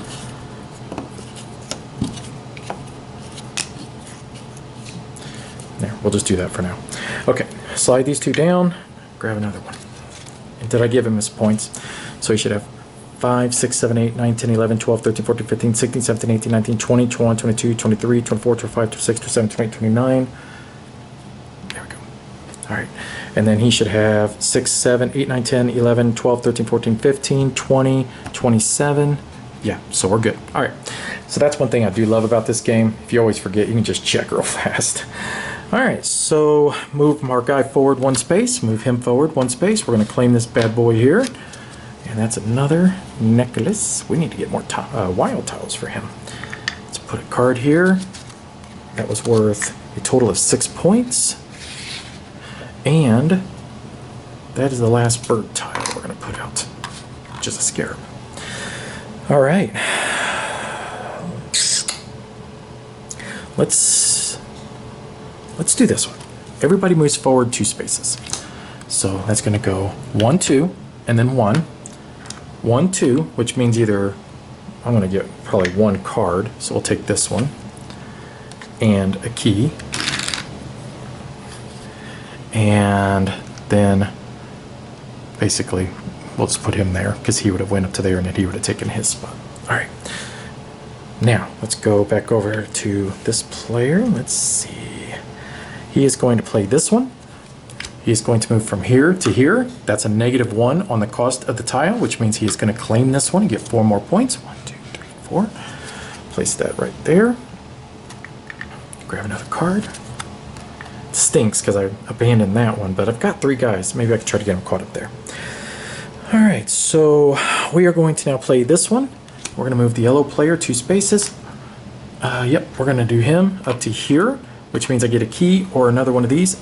Speaker 1: There, we'll just do that for now. Okay, slide these 2 down, grab another one. And did I give him his points? So he should have 5, 6, 7, 8, 9, 10, 11, 12, 13, 14, 15, 16, 17, 18, 19, 20, 21, 22, 23, 24, 25, 26, 27, 28, 29. There we go. All right. And then he should have 6, 7, 8, 9, 10, 11, 12, 13, 14, 15, 20, 27. Yeah, so we're good. All right. So that's one thing I do love about this game. If you always forget, you can just check real fast. All right, so move our guy forward 1 space, move him forward 1 space. We're going to claim this bad boy here. And that's another necklace. We need to get more wild tiles for him. Let's put a card here. That was worth a total of 6 points. And that is the last bird tile we're going to put out, which is a scarab. All right. Let's do this one. Everybody moves forward 2 spaces. So that's going to go 1, 2, and then 1. 1, 2, which means either I'm going to get probably 1 card, so we'll take this one, and a key, and then basically we'll just put him there because he would have went up to there and then he would have taken his spot. All right. Now let's go back over to this player. Let's see. He is going to play this one. He's going to move from here to here. That's a -1 on the cost of the tile, which means he is going to claim this one and get 4 more points. 1, 2, 3, 4. Place that right there. Grab another card. It stinks because I abandoned that one, but I've got 3 guys. Maybe I can try to get him caught up there. All right, so we are going to now play this one. We're going to move the yellow player 2 spaces. Yep, we're going to do him up to here, which means I get a key or another one of these.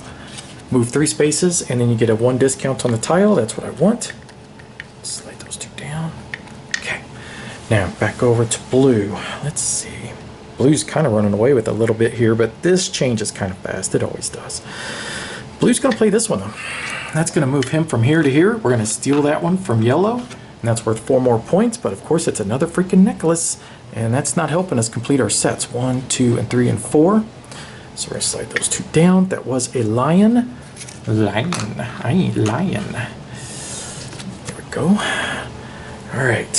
Speaker 1: Move 3 spaces, and then you get a 1 discount on the tile. That's what I want. Slide those 2 down. Okay. Now, back over to blue. Let's see. Blue's kind of running away with a little bit here, but this changes kind of fast. It always does. Blue's going to play this one, though. That's going to move him from here to here. We're going to steal that one from yellow, and that's worth 4 more points, but of course it's another freaking necklace, and that's not helping us complete our sets. 1, 2, and 3, and 4. So we're going to slide those 2 down. That was a lion. Lion. Lion. There we go. All right.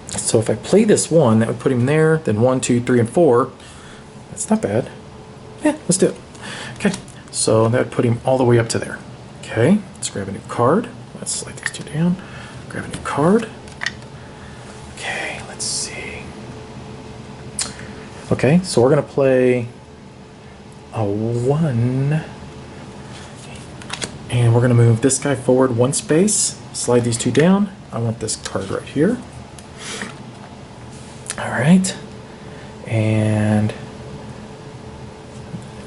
Speaker 1: So if I play this one, that would put him there. Then 1, 2, 3, and 4. That's not bad. Yeah, let's do it. Okay. So that would put him all the way up to there. Okay. Let's grab a new card. Let's slide these 2 down. Grab a new card. Okay. Let's see. Okay, so we're going to play a 1, and we're going to move this guy forward 1 space, slide these 2 down. I want this card right here. All right, and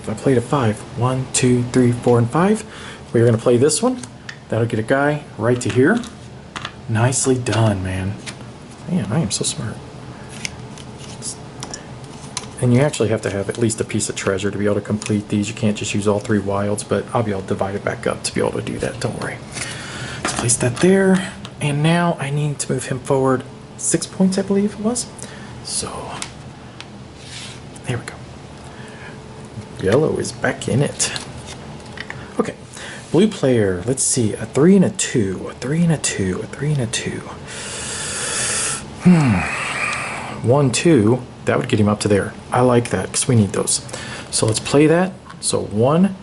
Speaker 1: if I played a 5, 1, 2, 3, 4, and 5, we're going to play this one. That'll get a guy right to here. Nicely done, man. Man, I am so smart. And you actually have to have at least a piece of treasure to be able to complete these. You can't just use all 3 wilds, but I'll be able to divide it back up to be able to do that. Don't worry. Let's place that there. And now I need to move him forward 6 points, I believe it was. So, there we go. Yellow is back in it. Okay. Blue player. Let's see. A 3 and a 2. A 3 and a 2. A 3 and a 2. 1, 2. That would get him up to there. I like that because we need those. So let's play that. So 1,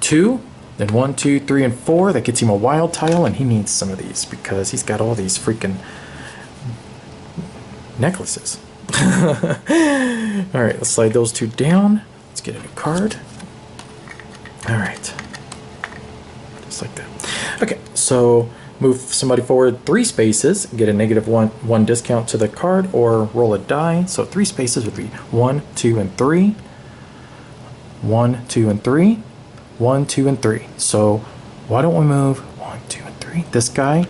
Speaker 1: 2, then 1, 2, 3, and 4. That gets him a wild tile, and he needs some of these because he's got all these freaking necklaces. All right, let's slide those 2 down. Let's get a new card. All right. Just like that. Okay, so move somebody forward 3 spaces, get a -1 discount to the card, or roll a die. So 3 spaces would be 1, 2, and 3. 1, 2, and 3. 1, 2, and 3. So why don't we move 1, 2, and 3, this guy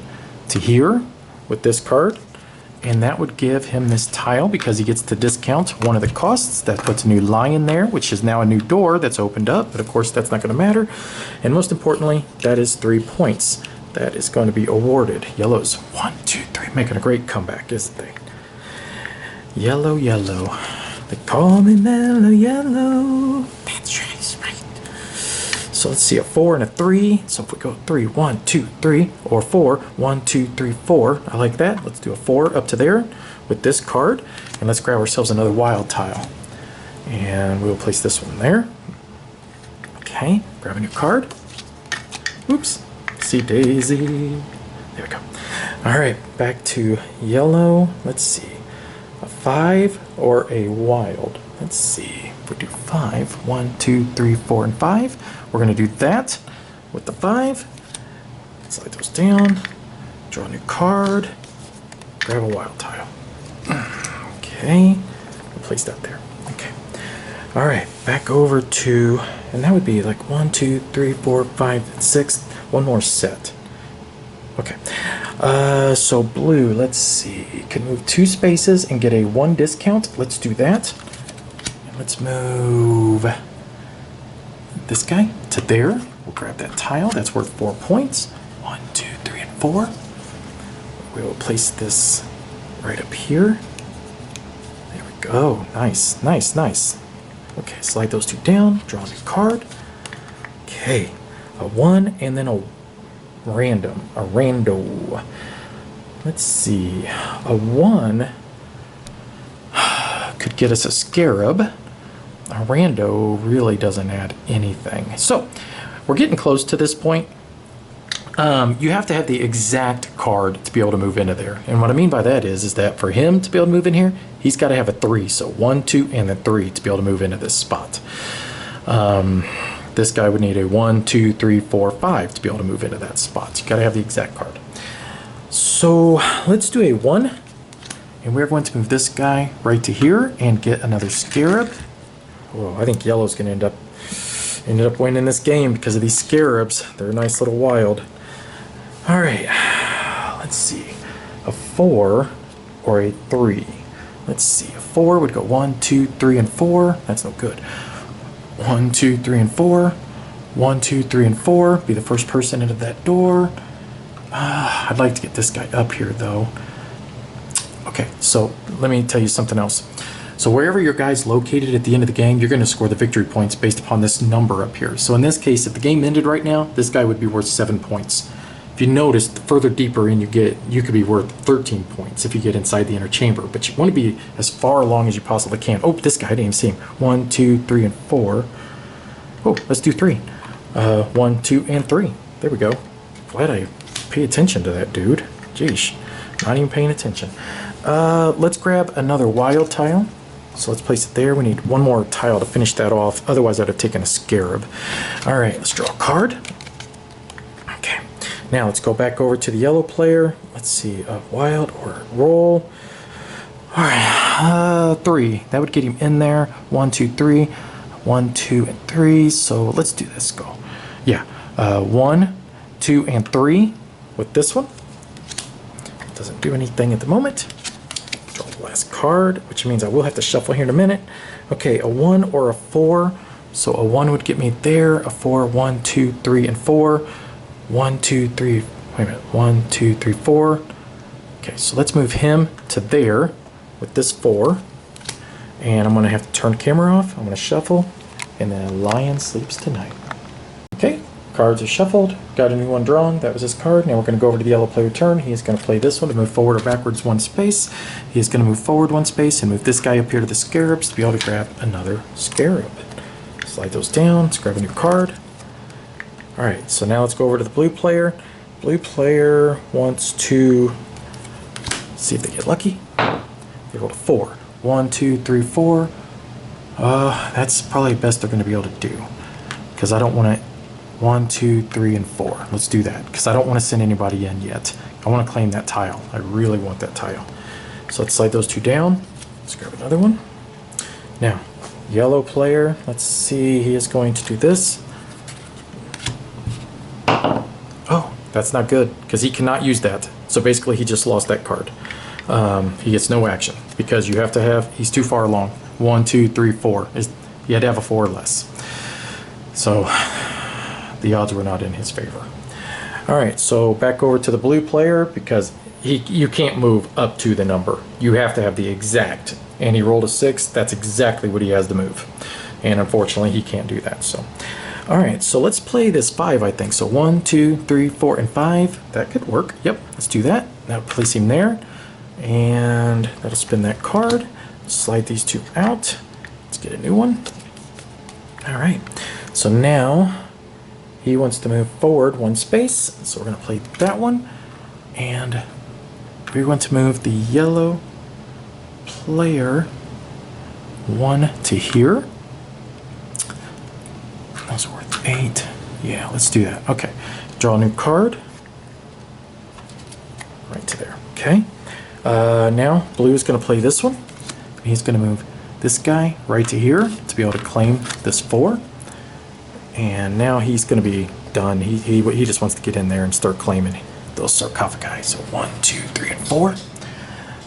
Speaker 1: to here with this card, and that would give him this tile because he gets to discount one of the costs. That puts a new lion there, which is now a new door that's opened up, but of course that's not going to matter. And most importantly, that is 3 points. That is going to be awarded. Yellow's 1, 2, 3, making a great comeback, isn't they? Yellow, yellow. They call me Mellow Yellow. That's right. So let's see, a 4 and a 3. So if we go 3, 1, 2, 3, or 4, 1, 2, 3, 4. I like that. Let's do a 4 up to there with this card. And let's grab ourselves another wild tile. And we'll place this one there. Okay, grab a new card. Oops. See Daisy. There we go. All right, back to yellow. Let's see. A 5 or a wild. let's see. If we do 5, 1, 2, 3, 4, and 5, we're going to do that with the 5. Slide those down. Draw a new card. Grab a wild tile. Okay. We'll place that there. Okay. All right. Back over to, and that would be like 1, 2, 3, 4, 5, 6. One more set. Okay. So blue, let's see. Can move 2 spaces and get a 1 discount. Let's do that. And let's move this guy to there. We'll grab that tile. That's worth 4 points. 1, 2, 3, and 4. We will place this right up here. There we go. Nice, nice, nice. Okay, slide those 2 down. Draw a new card. Okay. A 1 and then a rando. Let's see. A 1 could get us a scarab. A rando really doesn't add anything. So we're getting close to this point. You have to have the exact card to be able to move into there. And what I mean by that is that for him to be able to move in here, he's got to have a 3. So 1, 2, and then 3 to be able to move into this spot. This guy would need a 1, 2, 3, 4, 5 to be able to move into that spot. You got to have the exact card. So let's do a 1. And we're going to move this guy right to here and get another scarab. Oh, I think yellow's going to ended up winning this game because of these scarabs. They're a nice little wild. All right, let's see. A 4 or a 3. Let's see. A 4 would go 1, 2, 3, and 4. That's no good. 1, 2, 3, and 4. 1, 2, 3, and 4. Be the first person into that door. I'd like to get this guy up here, though. Okay, so let me tell you something else. So wherever your guy's located at the end of the game, you're going to score the victory points based upon this number up here. So in this case, if the game ended right now, this guy would be worth 7 points. If you notice, the further deeper in you get, you could be worth 13 points if you get inside the inner chamber. But you want to be as far along as you possibly can. Oh, this guy, I didn't even see him. 1, 2, 3, and 4. Oh, let's do 3. 1, 2, and 3. There we go. Glad I pay attention to that dude. Jeez, not even paying attention. Let's grab another wild tile. So let's place it there. We need 1 more tile to finish that off. Otherwise, I'd have taken a scarab. All right, let's draw a card. Okay. Now let's go back over to the yellow player. Let's see, a wild or a roll. All right, 3. That would get him in there. 1, 2, 3. 1, 2, and 3. So let's do this. Go. Yeah. 1, 2, and 3 with this one. Doesn't do anything at the moment. Draw the last card, which means I will have to shuffle here in a minute. Okay, a 1 or a 4. So a 1 would get me there. A 4, 1, 2, 3, and 4. 1, 2, 3. Wait a minute. 1, 2, 3, 4. Okay, so let's move him to there with this 4. And I'm going to have to turn the camera off. I'm going to shuffle. And then lion sleeps tonight. Okay, cards are shuffled. Got a new one drawn. That was his card. Now we're going to go over to the yellow player turn. He is going to play this one to move forward or backwards 1 space. He is going to move forward 1 space and move this guy up here to the scarabs to be able to grab another scarab. Slide those down. Let's grab a new card. Alright, so now let's go over to the blue player. Blue player wants to see if they get lucky. They rolled a 4. 1, 2, 3, 4. That's probably the best they're going to be able to do. Because I don't want to... 1, 2, 3, and 4. Let's do that. Because I don't want to send anybody in yet. I want to claim that tile. I really want that tile. So let's slide those 2 down. Let's grab another one. Now, yellow player. Let's see. He is going to do this. Oh, that's not good. Because he cannot use that. So basically he just lost that card. He gets no action. Because you have to have... He's too far along. 1, 2, 3, 4. You had to have a 4 or less. So... the odds were not in his favor. Alright, so back over to the blue player because you can't move up to the number. You have to have the exact. And he rolled a 6. That's exactly what he has to move. And unfortunately, he can't do that. So, alright, so let's play this 5, I think. So 1, 2, 3, 4, and 5. That could work. Yep, let's do that. Now place him there. And that'll spin that card. Slide these 2 out. Let's get a new one. Alright, so now... he wants to move forward 1 space, so we're going to play that one. And we want to move the yellow player 1 to here. Those are worth 8. Yeah, let's do that. Okay, draw a new card. Right to there. Okay. Now blue is going to play this one. He's going to move this guy right to here to be able to claim this 4. And now he's going to be done. He just wants to get in there and start claiming those sarcophagi. So 1, 2, 3, and 4.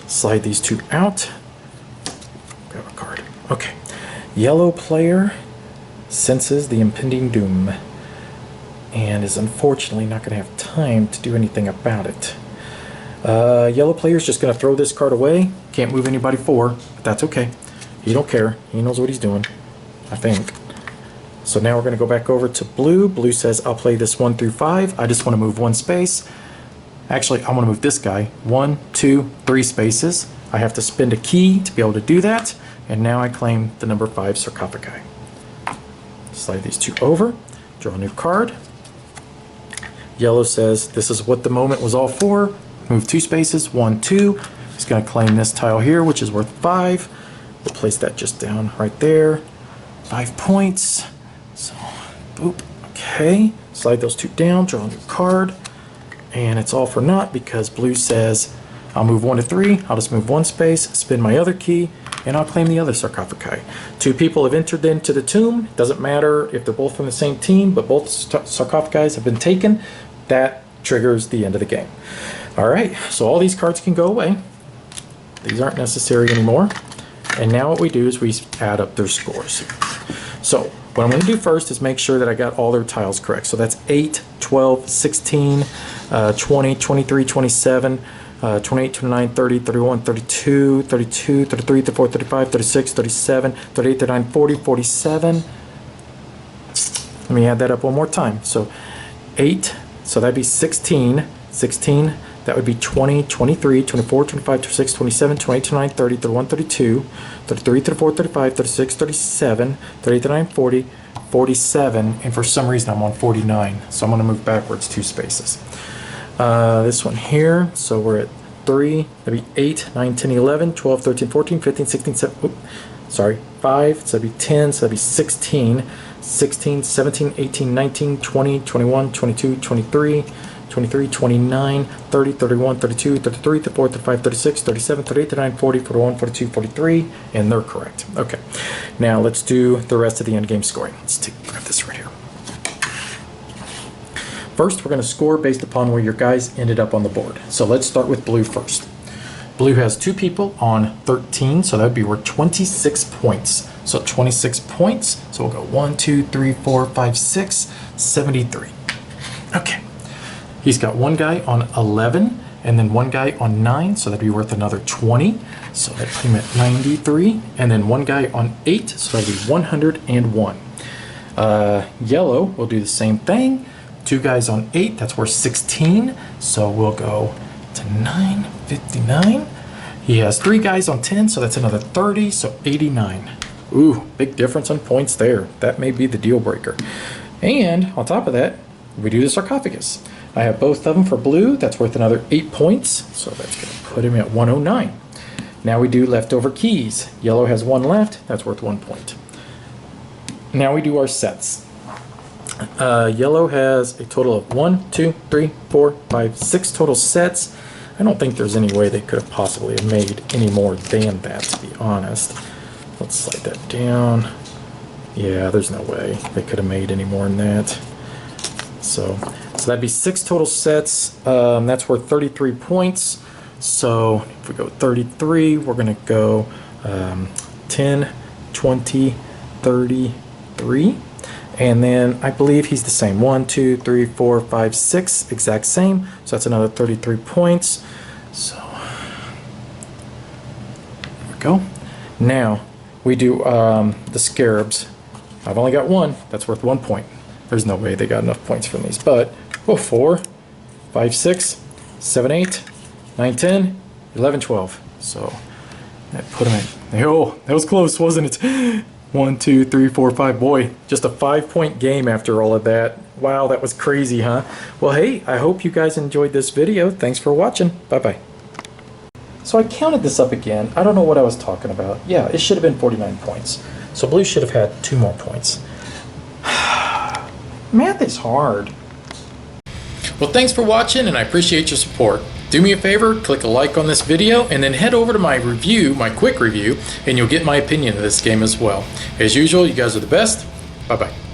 Speaker 1: Slide these 2 out. Grab a card. Okay. Yellow player senses the impending doom and is unfortunately not going to have time to do anything about it. Yellow player is just going to throw this card away. Can't move anybody forward, but that's okay. He don't care. He knows what he's doing, I think. So now we're going to go back over to blue. Blue says, I'll play this 1 through 5. I just want to move 1 space. Actually, I want to move this guy 1, 2, 3 spaces. I have to spend a key to be able to do that. And now I claim the number 5 sarcophagi. Slide these 2 over. Draw a new card. Yellow says, this is what the moment was all for. Move 2 spaces, 1, 2. He's going to claim this tile here, which is worth 5. We'll place that just down right there. 5 points. So, boop. Okay. Slide those 2 down, draw a new card. And it's all for naught because blue says, I'll move 1 to 3. I'll just move 1 space, spin my other key, and I'll claim the other sarcophagi. 2 people have entered into the tomb. Doesn't matter if they're both from the same team, but both sarcophagi have been taken. That triggers the end of the game. Alright, so all these cards can go away. These aren't necessary anymore. And now what we do is we add up their scores. So what I'm going to do first is make sure that I got all their tiles correct. So that's 8, 12, 16, 20, 23, 27, 28, 29, 30, 31, 32, 32, 33, 34, 35, 36, 37, 38, 39, 40, 47. Let me add that up one more time. So 8, so that'd be 16, 16, that would be 20, 23, 24, 25, 26, 27, 28, 29, 30, 31, 32, 33, 34, 35, 36, 37, 38, 39, 40, 47, and for some reason I'm on 49, so I'm going to move backwards 2 spaces. This one here, so we're at 3, that'd be 8, 9, 10, 11, 12, 13, 14, 15, 16, 17, sorry, 5, so that'd be 10, so that'd be 16, 16, 17, 18, 19, 20, 21, 22, 23, 23, 29, 30, 31, 32, 33, 34, 35, 36, 37, 38, 39, 40, 41, 42, 43, and they're correct. Okay, now let's do the rest of the endgame scoring. Let's grab this right here. First, we're going to score based upon where your guys ended up on the board. So let's start with blue first. Blue has 2 people on 13, so that would be worth 26 points. So 26 points, so we'll go 1, 2, 3, 4, 5, 6, 73. Okay. He's got 1 guy on 11 and then 1 guy on 9, so that'd be worth another 20. So that put him at 93. And then 1 guy on 8, so that'd be 101. Yellow will do the same thing. 2 guys on 8, that's worth 16. So we'll go to 959. He has 3 guys on 10, so that's another 30, so 89. Ooh, big difference on points there. That may be the deal breaker. And on top of that, we do the sarcophagus. I have both of them for blue. That's worth another 8 points. So that's going to put him at 109. Now we do leftover keys. Yellow has 1 left. That's worth 1 point. Now we do our sets. Yellow has a total of 1, 2, 3, 4, 5, 6 total sets. I don't think there's any way they could have possibly have made any more than that, to be honest. Let's slide that down. Yeah, there's no way they could have made any more than that. So that'd be 6 total sets. That's worth 33 points. So if we go 33, we're going to go 10, 20, 33. And then I believe he's the same. 1, 2, 3, 4, 5, 6. Exact same. So that's another 33 points. So there we go. Now we do the scarabs. I've only got 1. That's worth 1 point. There's no way they got enough points from these. But 4, 5, 6, 7, 8, 9, 10, 11, 12. So that put him in. Oh, that was close, wasn't it? 1, 2, 3, 4, 5. Boy, just a 5-point game after all of that. Wow, that was crazy, huh? Well, hey, I hope you guys enjoyed this video. Thanks for watching. Bye-bye. So I counted this up again. I don't know what I was talking about. Yeah, it should have been 49 points. So blue should have had 2 more points. Math is hard. Well, thanks for watching, and I appreciate your support. Do me a favor, click a like on this video, and then head over to my review, my quick review, and you'll get my opinion of this game as well. As usual, you guys are the best. Bye-bye.